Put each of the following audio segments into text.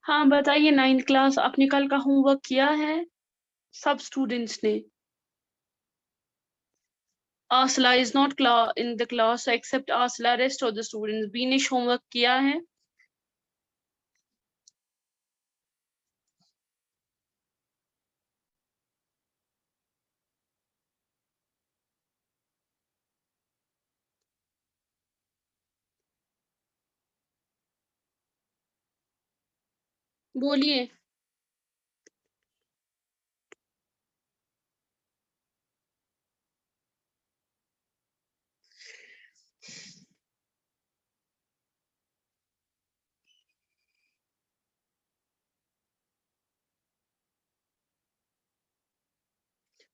हाँ बताइए, 9th class आपने कल का होमवर्क किया है सब स्टूडेंट्स ने? Aasla is not in the class except Aasla, rest of the students. Binish homework किया है? बोलिए।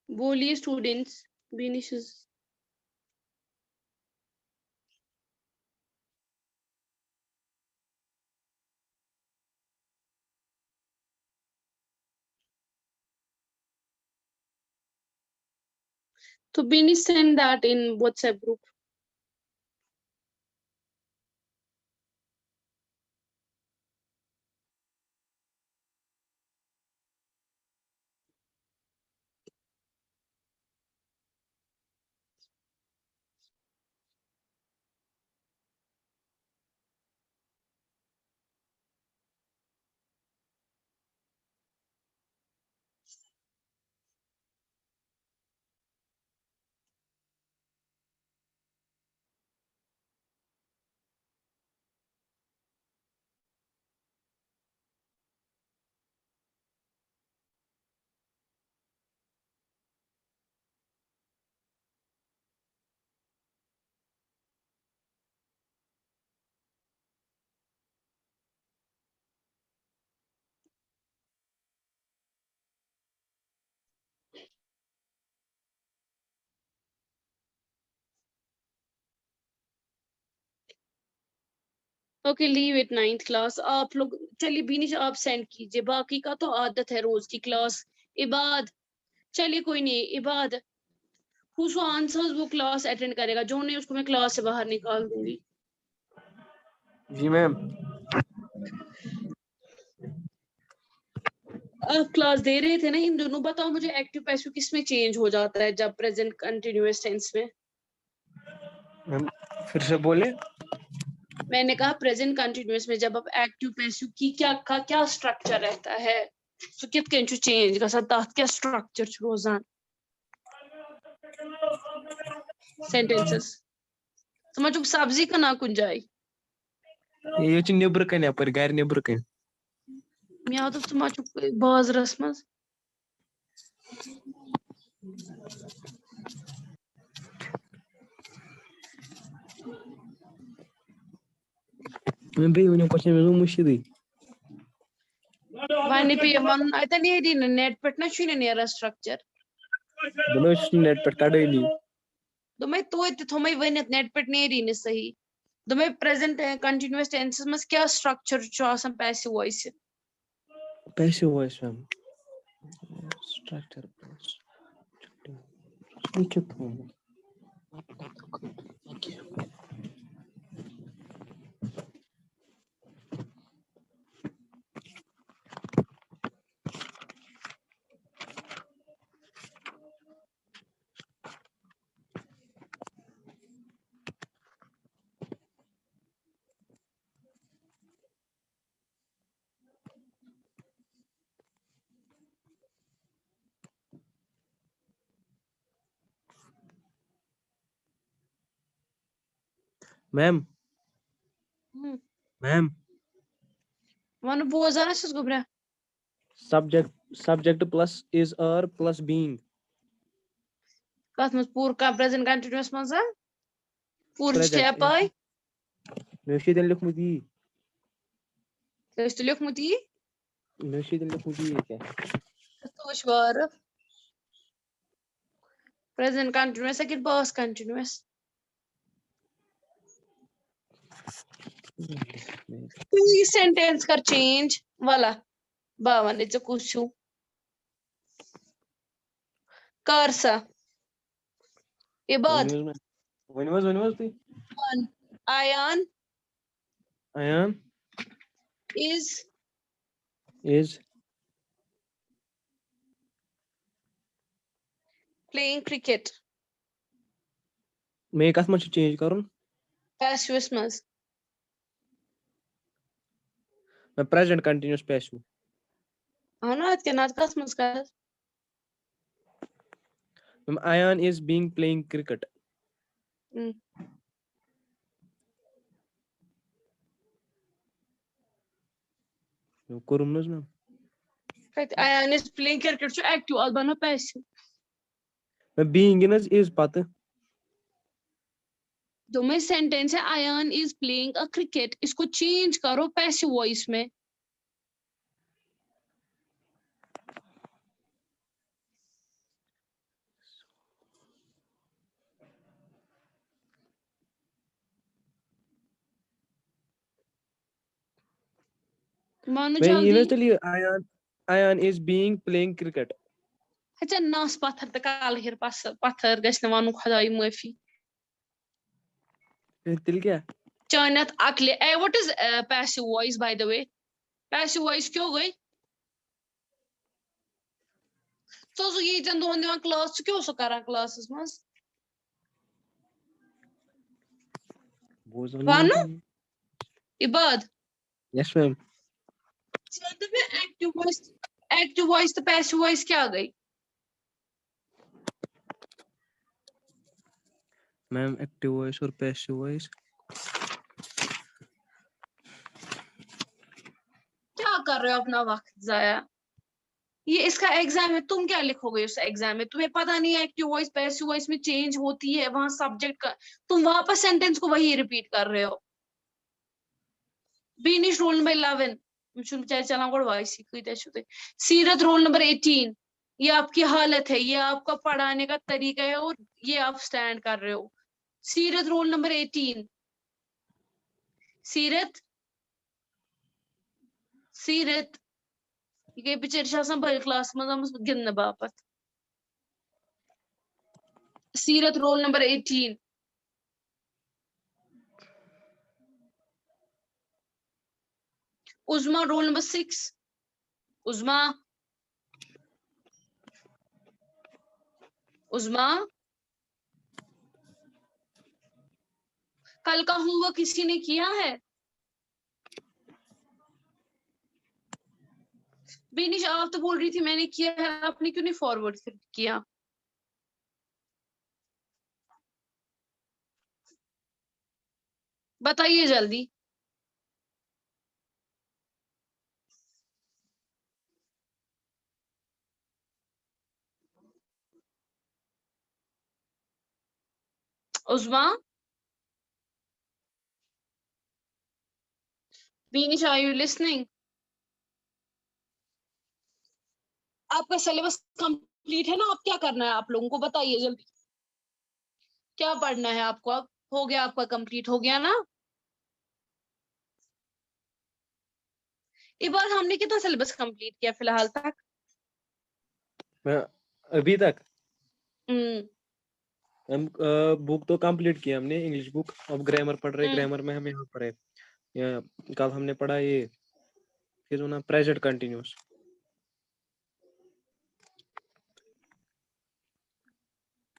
बोलिए स्टूडेंट्स। बीनिश तो Binish send that in WhatsApp group. Okay, leave it 9th class. आप लोग चलिए, बीनिश आप सेंड कीजिए, बाकी का तो आदत है रोज की क्लास। इबाद, चलिए कोई नहीं, इबाद हु आंसर्स वो क्लास अटेंड करेगा, जो नहीं उसको मैं क्लास से बाहर निकाल दूंगी। जी मैम। आप क्लास दे रहे थे ना इन दोनों, बताओ मुझे एक्टिव पैसिव किस में चेंज हो जाता है जब प्रेजेंट कंटिन्यूअस टेंस में? मैम फिर से बोले। मैंने कहा प्रेजेंट कंटिन्यूअस में जब आप एक्टिव पैसिव की क्या स्ट्रक्चर रहता है? सो कित कन चेंज गसान तथ क्या स्ट्रक्चर रोजान सेंटेंसेस? समझो सब्जी का ना कुन जाए। ये नेबर कन यपर घर नेबर कन। मैं तो समझो बाजरस मज। मैं भी उन्हें क्वेश्चन में मुश्किल वन पे वन अतन ये नेट पे ना नेरा स्ट्रक्चर दोनों नेट पर कड़े नहीं। दोमे तो थोमे वनित नेट पे नेरी न सही। दोमे प्रेजेंट कंटिन्यूअस टेंसेस में क्या structure passive voice? Passive voice ma'am structure ma'am ma'am one बोजान गुब्रा subject plus is are plus being कत मज पूर का प्रेजेंट कंटिन्यूअस मज पूर स्टेप प्रेजेंट आई मे लिखमुत यी तो लिखमुत यी मे लिखमुत यी क्या तो प्रेजेंट कंटिन्यूअस कि पास्ट कंटिन्यूअस? ये सेंटेंस कर चेंज वाला बावन कुछ कर सा इबाद तुई Ayan Ayan is is playing cricket. मैं कस में चेंज करूँ Passive mas. मैं present continuous passive Ana at kenat kas mas kas. Ayan is being playing cricket करूँ ना मैं Right. Ayan is playing cricket. So active. Albano passive. मैं being is पता जो में सेंटेंस है ion is playing a cricket इसको change करो पैसिव वॉइस में मानो मैं ये जल्दी ना चलिए Ayan is being playing cricket अच्छा नास पत्थर तक काल हिर पास पत्थर गश्न वानु खुदाई माफी तिल क्या चानत अकले ए what is passive voice by the way passive voice क्यों गई तो ये जन दोन दिवान क्लास क्यों सो करा क्लासेस मस वानु इबाद यस मैम एक्टिव वॉइस तो पैसिव वॉइस क्या गई मैम एक्टिव वॉइस और पैसिव वॉइस क्या कर रहे हो अपना वक्त जाया ये इसका एग्जाम है तुम क्या लिखोगे उस एग्जाम में तुम्हें पता नहीं है एक्टिव वॉइस पैसिव वॉइस में चेंज होती है वहां सब्जेक्ट का तुम वापस सेंटेंस को वही रिपीट कर रहे हो बीनिश रोल नंबर 11 चला वॉइस सीरत रोल नंबर 18 ये आपकी हालत है ये आपका पढ़ाने का तरीका है और ये आप स्टैंड कर रहे हो सीरत रोल नंबर 18 सीरत सीरत ये बिचारी बड़ी क्लास मज गिंद बापत सीरत रोल नंबर 18 उज़मा रोल नंबर 6 उज़मा उज़मा कल का होमवर्क किसी ने किया है बेनिश आप तो बोल रही थी मैंने किया है आपने क्यों नहीं फॉरवर्ड किया बताइए जल्दी उज़मा बेनिश आर यू लिसनिंग आपका सिलेबस कंप्लीट है ना आप क्या करना है आप लोगों को बताइए जल्दी क्या पढ़ना है आपको अब हो गया आपका कंप्लीट हो गया ना इस बार हमने कितना सिलेबस कंप्लीट किया फिलहाल तक मैं अभी तक हम्म हम बुक तो कंप्लीट किया हमने इंग्लिश बुक अब ग्रामर पढ़ रहे ग्रामर में हम यहाँ पर है कल हमने पढ़ा ये जो ना प्रेजेंट कंटिन्यूस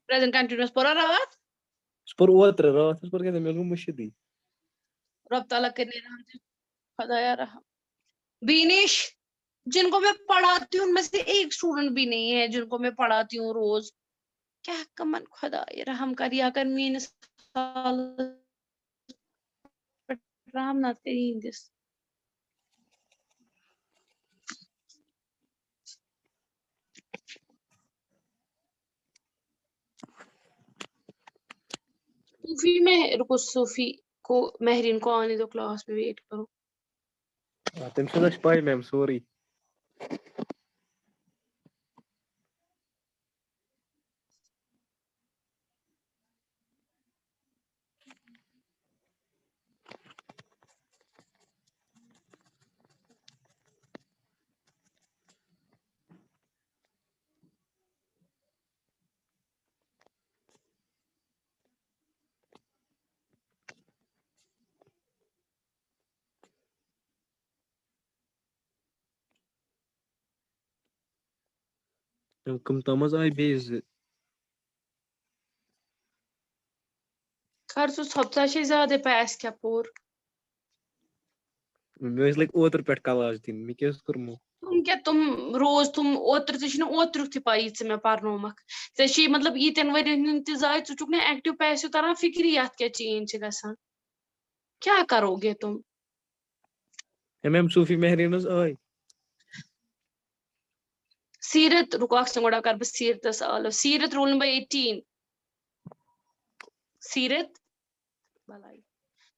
प्रेजेंट कंटीन्यूअस पूरा रात पर ओत्र रात पर क्या मैं मुश्किल रब ताला के ने खुदाया रहा बीनिश जिनको मैं पढ़ाती हूँ उनमें से एक स्टूडेंट भी नहीं है जिनको मैं पढ़ाती हूँ रोज क्या कमन खुदा ये रहम करिया कर मीन साल राम ना तेरी दिस सूफी में रुको सूफी को महरीन को आने दो क्लास में वेट करो तम पाई मैम सॉरी कम तमज आई बेज कर सो सबसे अच्छे ज्यादा पैस क्या पोर मे लाइक ओतर पेट क्लास दिन मे क्या करमु तुम रोज तुम ओत्र थी पाई से मैं परनोमक ऐ मतलब ईतन वन जाय चुक ना एक्टिव पैसो तरह फिक्री अत क्या चेंज गसान क्या करोगे तुम मैम सूफी महरीन आई सीरत रुको गोड़ा कर बस सीरत आलो सीरत रोल नंबर 18 सीरत भलाई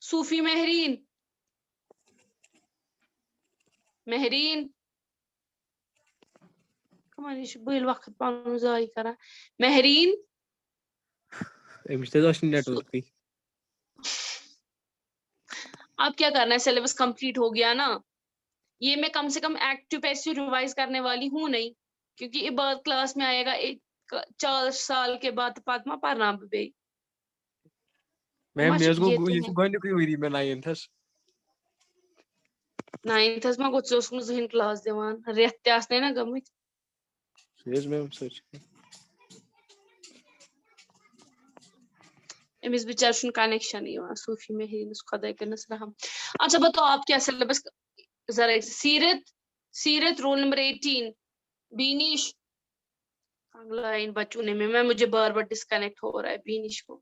सूफी महरीन महरीन कमान ये बिल वक्त पन जाय करा महरीन अमिस नेटवर्क अब क्या करना है सिलेबस कंप्लीट हो गया ना ये मैं कम से कम एक्टिव पैसिव रिवाइज करने वाली हूँ नहीं क्योंकि ये बाद क्लास में आएगा एक 4 साल के बाद पदमा पढ़ना बे मैम ये ये तो है गोनिकुई वरी में 9th 9th मा गो जहन क्लास दिवान रेत ते ना गमत यस मैम सच अमिस बेचार कनेक्शन सूफी में ही खुदा करनस रहम अच्छा बताओ आप क्या सिलेबस जरा सीरत सीरत रोल नंबर 18 बीनिश अगला इन बच्चों ने मैं मुझे बार बार डिस्कनेक्ट हो रहा है बीनिश को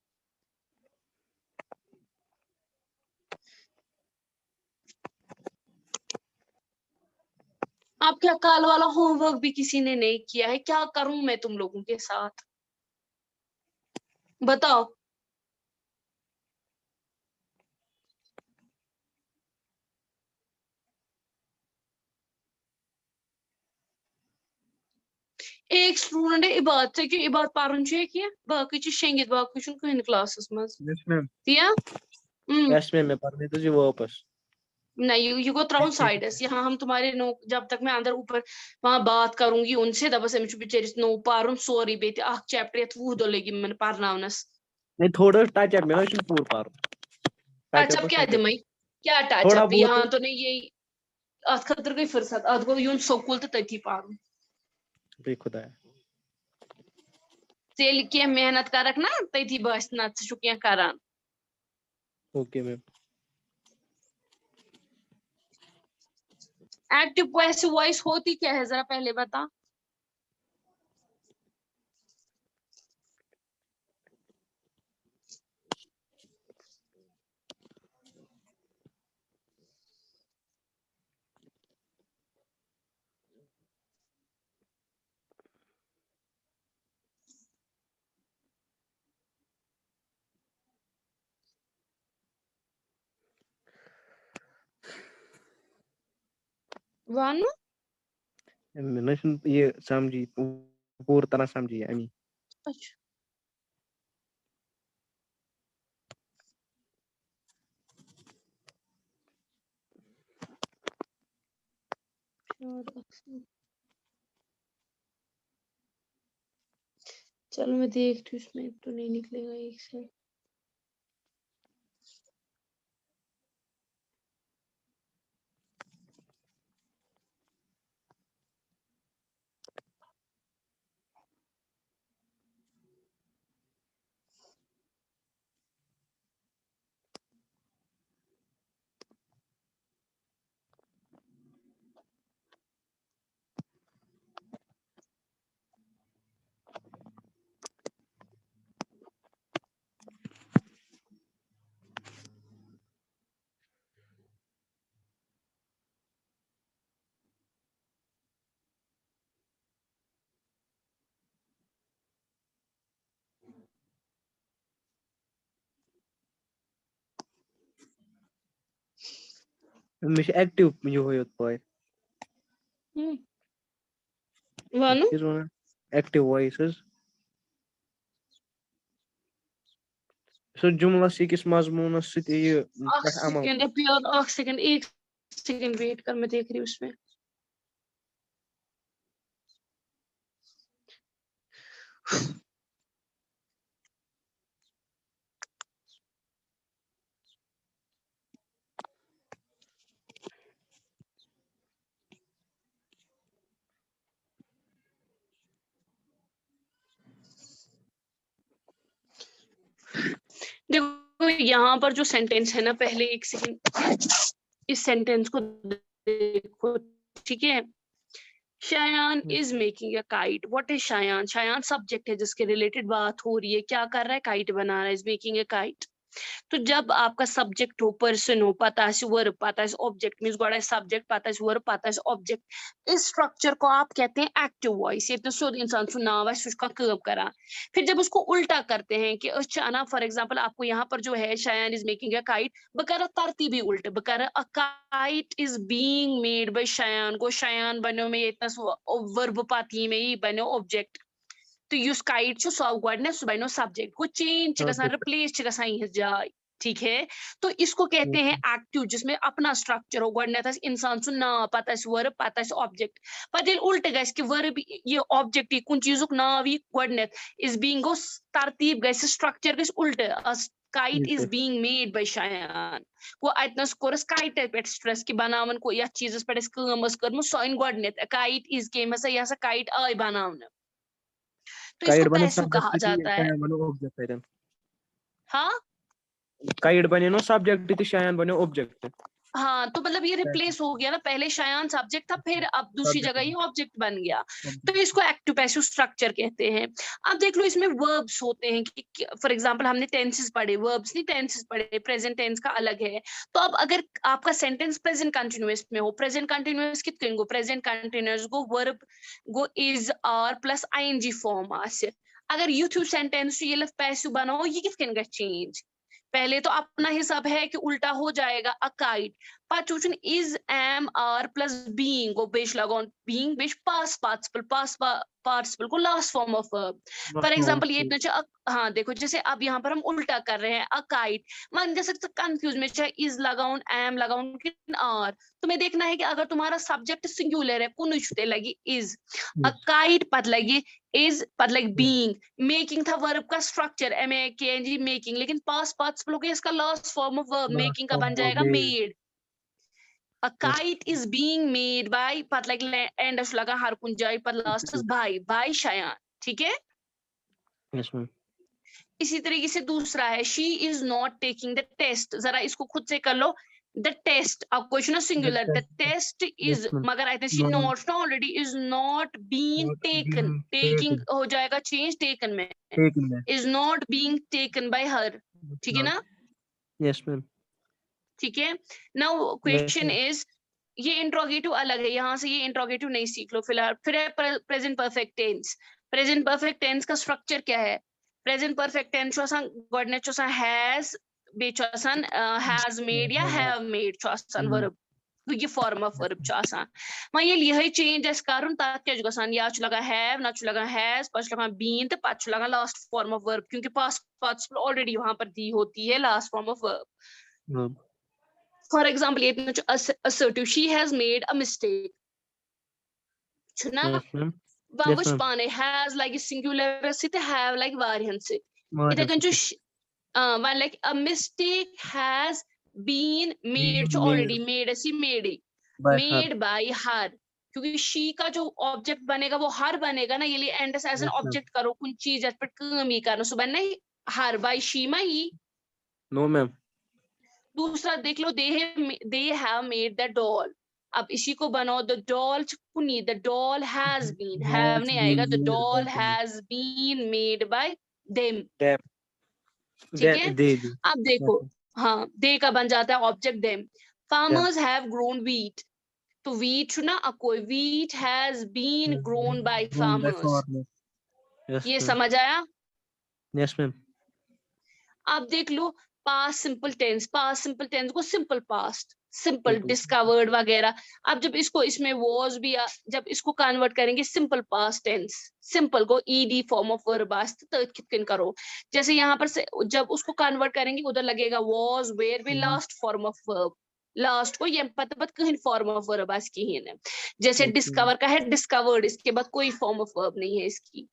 आप क्या कल वाला होमवर्क भी किसी ने नहीं किया है क्या करूं मैं तुम लोगों के साथ बताओ एक स्टूडेंट इबाद से कि इबाद पारन क्या बाकी शेंगित बाकी कहीं क्लास मज यस मैम दिया यस मैम मैं पढ़ने तो जी वापस नहीं यू को त्राउन साइडस यहाँ हम तुम्हारे नो जब तक मैं अंदर ऊपर वहां बात करूंगी उनसे दबस अमिश बिचारिस नो पारुन सोरी बेत चैप्टर यथ 20 दो लगी मैंने पारनावनस नहीं थोड़ा टच अप मैं पूर पार टच टचअप अप क्या दिमई क्या थोड़ा टचअप बहुत यहाँ तो नहीं ये अत खतर गई फुर्सत अत गो यून स्कूल तो तथी पारुन बे खुदा तेल क्या मेहनत करक ना तथी बस ना क्या करान okay ma'am active passive voice होती क्या है जरा पहले बता वन मैंने ये समझी पूरी तरह समझी अमी अच्छा चलो मैं देखती हूँ इसमें तो नहीं निकलेगा एक से मुझे एक्टिव ये हो पाए वन एक्टिव वॉइसेस सो जुमला सिकिस मजमूनस सत ये अमल सेकंड प्योर सेकंड एक सेकंड वेट कर मैं देख रही हूँ उसमें यहाँ पर जो सेंटेंस है ना, पहले एक सेकंड इस सेंटेंस को देखो, ठीक है। Shayan is making a kite. What is Shayan? Shayan subject है जिसके रिलेटेड बात हो रही है। क्या कर रहा है? काइट बना रहा है, इज मेकिंग अ काइट। तो जब आपका सब्जेक्ट हो, पर्सन हो, पता है वर्ब, पता है ऑब्जेक्ट, मींस गोड़ा सब्जेक्ट, पता है वर्ब, पता है ऑब्जेक्ट, इस स्ट्रक्चर को आप कहते हैं एक्टिव वॉइस। ये तो सोद इंसान सुनाव है उसका कर्व करा। फिर जब उसको उल्टा करते हैं कि अचाना फॉर एग्जांपल आपको यहाँ पर जो है Shayan is making a kite, बकर तरतीबी उल्टे, बकर a kite is being made by Shayan. गो शायान बनो में इतना वर्ब पाती में ही बनो ऑब्जेक्ट। तो यूस काइट सो गॉडनेस सुबह सब्जेक्ट को चेंज Subject. रिप्लेस जाए, ठीक है। तो इसको कहते हैं एक्टिव, जिसमें अपना स्ट्रक्चर हो। गॉडनेस इंसान सु ना पता वर्ब, पता ऑब्जेक्ट। पर उल्ट गस कि वर्ब ये ऑब्जेक्ट ये कुन चीजुक नाव ये गॉडनेस इज बीइंग गो तरतीब गस स्ट्रक्चर गस उल्ट। Kite is Ulte. Being made by Shayan. वो अतनस कोरस काइट पे स्ट्रेस कि बनावन को या चीजस पे काम करम सो इन गॉडनेस काइट इज के मसा या काइट आय बनावन। तो इसको Kite बने पैसू कहा subject ती जाता है। शायान बने object है। हाँ Kite बने नो subject ती शायान बने object। हाँ, तो मतलब ये रिप्लेस हो गया ना, पहले शायान सब्जेक्ट था, फिर अब दूसरी Subject जगह है। ये ऑब्जेक्ट बन गया। तो Object। इसको एक्टिव पैसिव स्ट्रक्चर कहते हैं। अब देख लो इसमें वर्ब्स होते हैं कि फॉर एग्जांपल हमने टेंसेस पढ़े, वर्ब्स नहीं टेंसेस पढ़े, प्रेजेंट टेंस का अलग है। तो अब अगर आपका सेंटेंस प्रेजेंट कंटिन्यूअस में हो, प्रेजेंट कंटिन्यूअस कितने गो, प्रेजेंट कंटिन्यूअस गो वर्ब गो is are plus ING form आसे। अगर यूथ सेंटेंस ये पैसिव बनाओ, ये कितने चेंज। पहले तो अपना हिसाब है कि उल्टा हो जाएगा अकाइट। पाचूचन is am are plus being को बेश लगाओ, बीइंग बेश पास पार्टिसिपल को last form of verb. For example ये इतना हाँ देखो, जैसे अब यहाँ पर हम उल्टा कर रहे हैं अकाइट, मान जैसे कंफ्यूज में चाहे इज लगाऊं, एम लगाऊं कि आर। तुम्हें देखना है कि अगर तुम्हारा सब्जेक्ट सिंगुलर है, कुछ लगी इज, अकाइट पद लगी इज, पद लगी बीइंग, मेकिंग था वर्ब का स्ट्रक्चर एम ए के एन जी मेकिंग, लेकिन पास पार्टिसिपल हो गया, इसका last form of verb Last making का form बन of जाएगा made। Made. A kite is being made by पर like end अश लगा हर कुन जाए पर लास्ट by शायान, ठीक है। Yes ma'am। इसी तरीके से दूसरा है she is not taking the test। जरा इसको खुद से कर लो। The test, अब क्वेश्चन है The singular, the test। test Yes is, ma'am। मगर I think she No, not already is not being not taken, being taking taken। हो जाएगा चेंज taken में, Taken है। is not being taken by her, ठीक है Not। ना। Yes ma'am। ठीक है। Now Yes question ma'am। Is, ये इंट्रोगेटिव अलग है, यहाँ से ये इंट्रोगेटिव नहीं सीख लो फिलहाल। फिर है present perfect tense. Present perfect tense का स्ट्रक्चर क्या है? प्रेजेंट परफेक्ट टेंस जो आसान गॉडनेस जो आसान हैज, बे जो आसान हैज मेड या हैव मेड जो आसान वर्ब, ये फॉर्म ऑफ वर्ब जो आसान। वहाँ ये यही चेंज है कारण ताकि क्या जो आसान या छु लगा हैव, ना छु लगा हैज, पास लगा बीन, तो पास छु लगा लास्ट फॉर्म ऑफ वर्ब, क्योंकि पास्ट पार्टिसिपल ऑलरेडी वहां पर दी होती है last form of verb. Verb। For example, ये assertive, she has made a mistake. छुना Yes ma'am। Yes वावच ma'am। पाने has like singular से ते have like variant से। इधर Variance कन जो से। one like a mistake has been made, Being जो made already made ऐसी by her। made by her। क्योंकि she का जो ऑब्जेक्ट बनेगा वो हर बनेगा ना, ये लिए and as an Yes ma'am। Object करो कुछ चीज पर काम ही करना सुबह नहीं, हर बाय शी में ही। No ma'am। दूसरा देख लो, they have made the doll. अब इसी को बनाओ, द डॉल कुनी, the doll has been, have Has नहीं been आएगा, the made by doll them। Has been made by them, Them। ठीक है। They do। अब Yes देखो, ma'am। हाँ दे का बन जाता है object them. Them। Farmers have grown wheat, तो व्हीट ना कोई, wheat has been grown by Grown by farmers. farmer। Yes ये ma'am। समझ आया। Yes ma'am। आप देख लो past simple tense, past simple tense को simple past, simple Simple। Discovered वगैरह। अब जब इसको इसमें वॉज भी जब इसको कन्वर्ट करेंगे सिंपल पास्ट टेंस, सिंपल को ईडी फॉर्म ऑफ वर्ब आस्त तो कितकन करो, जैसे यहाँ पर से जब उसको कन्वर्ट करेंगे उधर लगेगा वॉज वेयर भी Was। Last form of verb, last को ये पता पत कहीं फॉर्म ऑफ वर्ब आस की है। जैसे Okay। डिस्कवर का है डिस्कवर्ड, इसके बाद कोई फॉर्म ऑफ वर्ब नहीं है इसकी।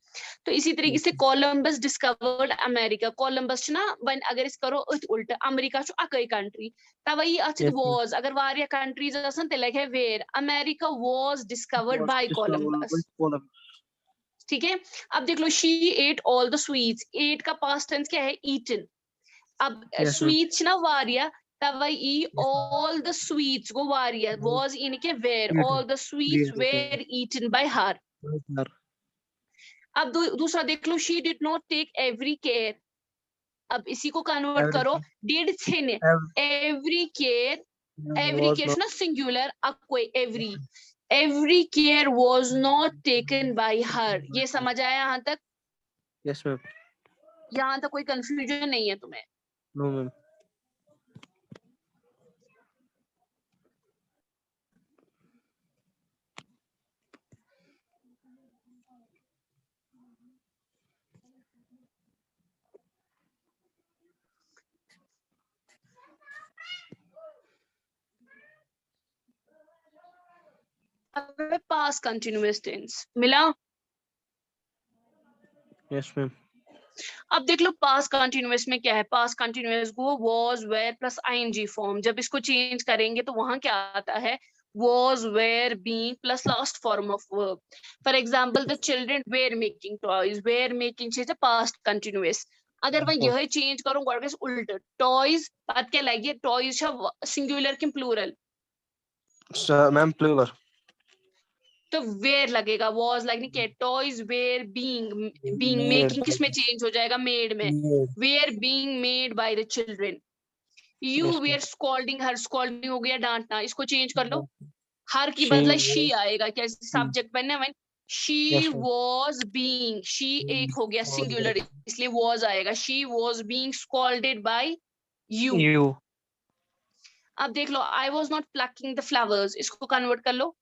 तो इसी तरीके से Okay। Columbus discovered America, Columbus ना वन अगर इस करो उल्टा अमेरिका छु Akkai country, तवई Achit Yes ma'am। Was, अगर वारिया कंट्रीज आसन ते लगे where, America was discovered Was by discovered by Columbus, Columbus। ठीक है। अब देख लो she ate all the sweets, ate का पास्ट टेंस क्या है ईटन, अब Yes, ma'am. sweets ना वारिया tawai all the sweets go Waria was इनके where Eat. all the sweets Yes, were eaten by her. sir. अब दूसरा देख लो she did not take every care. अब इसी को कन्वर्ट करो did थे ने every care Was not. ना singular अब कोई every care was not taken by her. ये समझ आया यहाँ तक? Yes, ma'am. यहाँ तक कोई कंफ्यूजन नहीं है तुम्हें? No, ma'am. अब पास्ट कंटिन्यूअस टेंस मिला? Yes, ma'am. अब देख लो पास्ट कंटिन्यूअस में क्या है. पास्ट कंटिन्यूअस को was were plus ing form. जब इसको चेंज करेंगे तो वहां क्या आता है? was were being plus last form of verb. For example the children were making toys. were making से पास्ट कंटिन्यूअस. अगर मैं यह चेंज करूं गॉडवेस उल्ट टॉयज बात क्या लगी? टॉयज सिंगुलर कि प्लूरल? Ma'am plural. तो वेयर लगेगा. वॉज लाइक नहीं क्या? टॉयज वेयर बीइंग मेकिंग किस में चेंज हो जाएगा? मेड में. Were being made by the children. You were scolding her. Scolding हो गया डांटना. इसको चेंज कर लो. हर की बदला शी आएगा. क्या सब्जेक्ट बनना है? She was being. शी एक हो गया सिंगुलर इसलिए वॉज आएगा. She was being scolded by you. अब देख लो I was not plucking the flowers. इसको कन्वर्ट कर लो.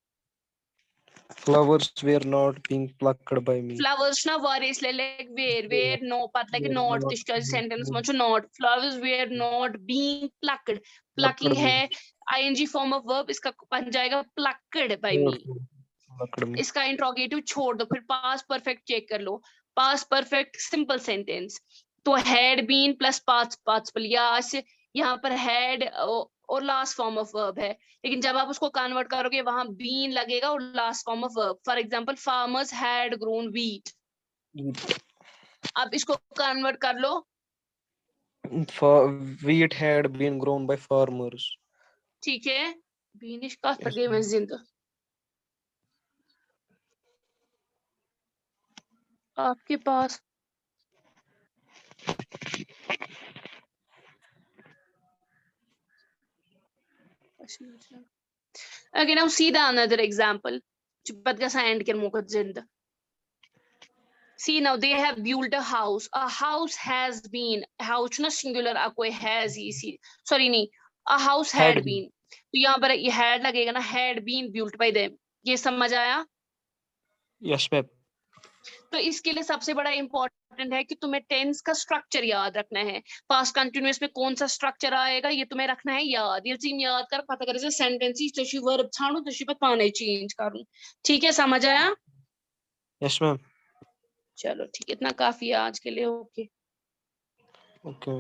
Flowers were not being plucked by me. Flowers na were isle like where no but like not this sentence much not. Flowers were not being plucked. Plucking है ing form of verb. इसका बन जाएगा plucked by me. इसका interrogative छोड़ दो. फिर past perfect check कर लो. past perfect simple sentence तो had been plus past participle. यहाँ पर had और लास्ट फॉर्म ऑफ वर्ब है. लेकिन जब आप उसको कन्वर्ट करोगे वहां बीन लगेगा और last form of verb. For example farmers had grown wheat. अब इसको कन्वर्ट कर लो. Wheat had been grown by farmers. ठीक है. बीनिश का तगे में जिंदा आपके पास Okay, now see the another example. See now they have built a house. A house has been. House ना singular कोई has easy. Sorry नहीं. A house had been. तो यहाँ पर ये had लगेगा ना. Had been built by them. ये समझ आया? Yes, ma'am. तो इसके लिए सबसे बड़ा इंपॉर्टेंट है कि तुम्हें टेंस का स्ट्रक्चर याद रखना है. पास्ट कंटिन्यूअस में कौन सा स्ट्रक्चर आएगा ये तुम्हें रखना है याद. ये चीज याद कर पता करे सेंटेंस तशी वर्ब छाणू तशी पाने चेंज करूं. ठीक है समझ आया? Yes, ma'am. चलो ठीक है. इतना काफी है आज के लिए. Okay Okay.